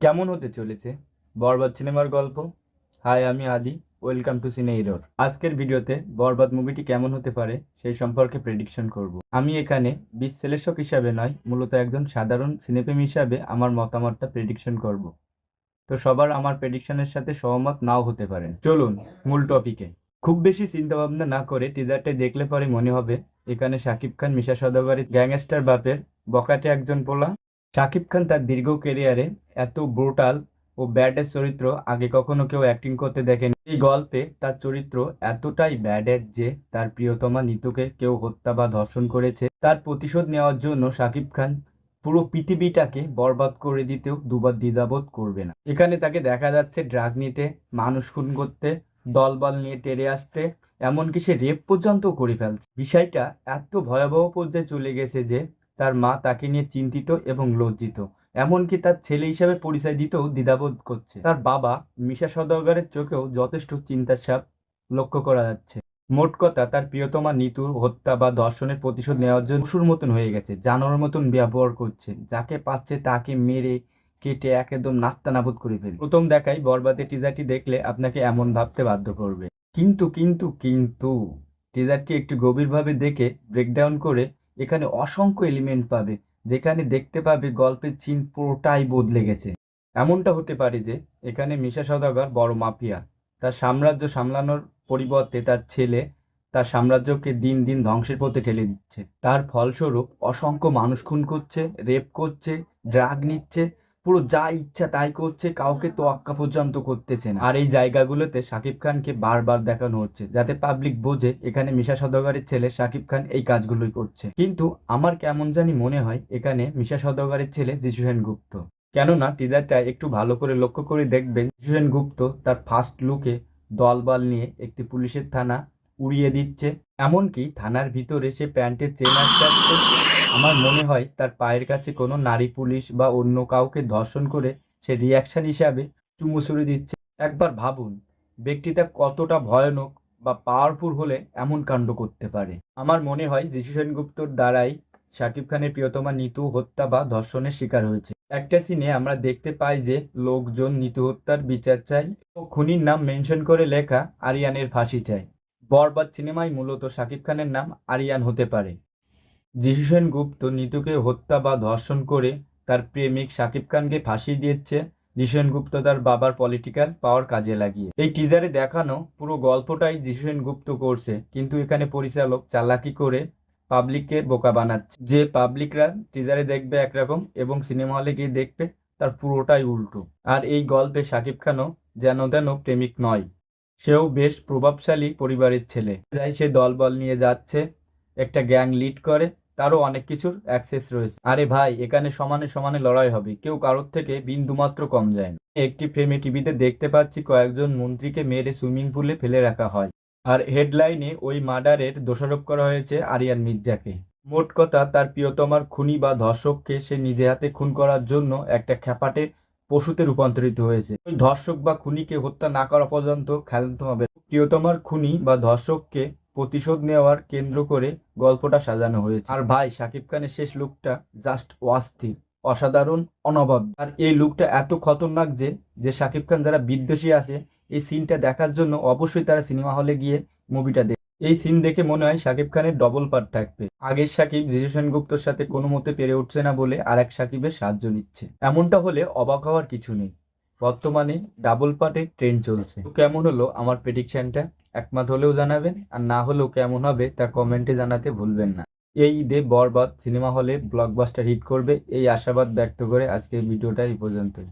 কেমন হতে চলেছে বরবাদ সিনেমার গল্প? হাই, আমি আদি। ওয়েলকাম টু সিনে হিরোর। আজকের ভিডিওতে বরবাদ মুভিটি কেমন হতে পারে সেই সম্পর্কে প্রেডিকশন করব। আমি এখানে বিশ্লেষক হিসাবে নয়, মূলত একজন সাধারণ সিনেপ্রেমী হিসাবে আমার মতামতটা প্রেডিকশন করব। তো সবার আমার প্রেডিকশনের সাথে সহমত নাও হতে পারেন। চলুন মূল টপিকে। খুব বেশি চিন্তা ভাবনা না করে টিজারটা দেখলে পরে মনে হবে এখানে শাকিব খান মিশা সওদাগরের গ্যাংস্টার বাপের বখাটে একজন পোলা। শাকিব খান তার দীর্ঘ ক্যারিয়ারে এত ব্রুটাল ও ব্যাডের চরিত্র আগে কখনো কেউ অ্যাক্টিং করতে দেখেনি। এই গল্পে তার চরিত্র এতটাই ব্যাডের যে তার প্রিয়তমা নিতুকে কেউ হত্যা বা ধর্ষণ করেছে, তার প্রতিশোধ নেওয়ার জন্য শাকিব খান পুরো পৃথিবীটাকে বরবাদ করে দিতেও দুবার দ্বিধাবোধ করবে না। এখানে তাকে দেখা যাচ্ছে ড্রাগ নিতে, মানুষ খুন করতে, দলবল নিয়ে টেরে আসতে, এমনকি সে রেপ পর্যন্ত করে ফেলছে। বিষয়টা এত ভয়াবহ পর্যায়ে চলে গেছে যে তার মা তাকে নিয়ে চিন্তিত এবং লজ্জিত, এমনকি তার ছেলে হিসাবে পরিচয় দিতেও দ্বিধাবোধ করছে। তার বাবা মিশা সওদাগরের চোখেও যথেষ্ট চিন্তার ছাপ লক্ষ্য করা যাচ্ছে। মোট কথা, তার প্রিয়তমা নিতুর হত্যা বা ধর্ষণের প্রতিশোধ নেওয়ার জন্য পশুর মতন হয়ে গেছে, জানোয়ারের মতন ব্যবহার করছে। যাকে পাচ্ছে তাকে মেরে কেটে একদম নাস্তানাবুদ করে ফেলে। প্রথম দেখাই বরবাদের টিজারটি দেখলে আপনাকে এমন ভাবতে বাধ্য করবে। কিন্তু কিন্তু কিন্তু টিজারটি একটু গভীরভাবে দেখে ব্রেকডাউন করে এখানে অসংখ্য এলিমেন্ট পাবে, যেখানে দেখতে পাবে গল্পের চিন পুরোটাই বদলে গেছে। এমনটা হতে পারে যে এখানে মিশা সওদাগর বড় মাফিয়া, তার সাম্রাজ্য সামলানোর পরিবর্তে তার ছেলে তার সাম্রাজ্যকে দিন দিন ধ্বংসের পথে ঠেলে দিচ্ছে। তার ফলস্বরূপ অসংখ্য মানুষ খুন করছে, রেপ করছে, ড্রাগ নিচ্ছে, পুরো যা ইচ্ছা তাই করছে, কাউকে তোয়াক্কা পর্যন্ত করতেছে না। আর এই জায়গাগুলোতে শাকিব খানকে বারবার দেখানো হচ্ছে যাতে পাবলিক বোঝে এখানে মিশা সওদাগরের ছেলে শাকিব খান এই কাজগুলোই করছে। কিন্তু আমার কেমন জানি মনে হয় এখানে মিশা সওদাগরের ছেলে যিশু সেনগুপ্ত। কেননা টিজারটা একটু ভালো করে লক্ষ্য করে দেখবেন, যিশু সেনগুপ্ত তার ফার্স্ট লুকে দলবল নিয়ে একটি পুলিশের থানা উড়িয়ে দিচ্ছে, এমনকি থানার ভিতরে সে প্যান্টের চেন আটকাচ্ছে। আমার মনে হয় তার পায়ের কাছে কোনো নারী পুলিশ বা অন্য কাউকে ধর্ষণ করে সে রিয়াকশন হিসাবে চুমু ছুড়ে দিচ্ছে। একবার ভাবুন ব্যক্তিটা কতটা ভয়ানক বা পাওয়ারফুল হলে এমন কাণ্ড করতে পারে। আমার মনে হয় যিশু সেনগুপ্তর দ্বারাই শাকিব খানের প্রিয়তমা নিতু হত্যা বা ধর্ষণের শিকার হয়েছে। একটা সিনে আমরা দেখতে পাই যে লোকজন নিতু হত্যার বিচার চাই ও খুনির নাম মেনশন করে লেখা আরিয়ানের ফাঁসি চাই। বরবাদ সিনেমায় মূলত শাকিব খানের নাম আরিয়ান হতে পারে। যিশু সেনগুপ্ত নিতুকে হত্যা বা ধর্ষণ করে তার প্রেমিক শাকিব খানকে ফাঁসি দিয়েছে যিশু সেনগুপ্ত তার বাবার পলিটিক্যাল পাওয়ার কাজে লাগিয়ে। এই টিজারে দেখানো পুরো গল্পটাই যিশু সেনগুপ্ত করছে, কিন্তু এখানে পরিচালক চালাকি করে পাবলিককে বোকা বানাচ্ছে। যে পাবলিকরা টিজারে দেখবে একরকম এবং সিনেমা হলে গিয়ে দেখবে তার পুরোটাই উল্টো। আর এই গল্পে শাকিব খানও যেন তেন প্রেমিক নয়, সেও বেশ প্রভাবশালী পরিবারের ছেলে। সে দলবল নিয়ে যাচ্ছে, একটা গ্যাং লিড করে, তারও অনেক কিছুর অ্যাক্সেস রয়েছে। আরে ভাই, এখানে সমানে সমানে লড়াই হবে, কেউ কারোর থেকে বিন্দুমাত্র কম যায় না। একটি ফ্রেমে টিভিতে দেখতে পাচ্ছি কয়েকজন মন্ত্রীকে মেরে সুইমিং পুলে ফেলে রাখা হয়, আর হেডলাইনে ওই মার্ডারের দোষারোপ করা হয়েছে আরিয়ান মির্জাকে। মোট কথা, তার প্রিয়তমার খুনি বা ধর্ষককে সে নিজে হাতে খুন করার জন্য একটা খ্যাপাটে পশুতে রূপান্তরিত হয়েছে। ওই ধর্ষক বা খুনিকে হত্যা না করা পর্যন্ত খেলতে হবে। প্রিয়তমার খুনি বা ধর্ষককে প্রতিশোধ নেওয়ার কেন্দ্র করে গল্পটা সাজানো হয়েছে। আর ভাই, শাকিব খানের শেষ লুকটা জাস্ট অস্থির, অসাধারণ, অনবদ্য। আর এই লুকটা এত খতরনাক যে যে শাকিব খান যারা বিদ্বেষী আছে এই সিনটা দেখার জন্য অবশ্যই তারা সিনেমা হলে গিয়ে মুভিটা দেখে। এই সিন দেখে মনে হয় শাকিব খানের ডবল পার্ট থাকবে। আগের শাকিব যিশু সেনগুপ্তর সাথে কোনো মতে পেরে উঠছে না বলে আর এক শাকিবের সাহায্য নিচ্ছে। এমনটা হলে অবাক হওয়ার কিছু নেই, বর্তমানে ডাবল পার্টের ট্রেন্ড চলছে। তো কেমন হলো আমার প্রেডিকশনটা একমত হলেও জানাবেন, আর না হলেও কেমন হবে তা কমেন্টে জানাতে ভুলবেন না। এই ঈদে বরবাদ সিনেমা হলে ব্লকবাস্টার হিট করবে এই আশাবাদ ব্যক্ত করে আজকের ভিডিওটা এই পর্যন্তই।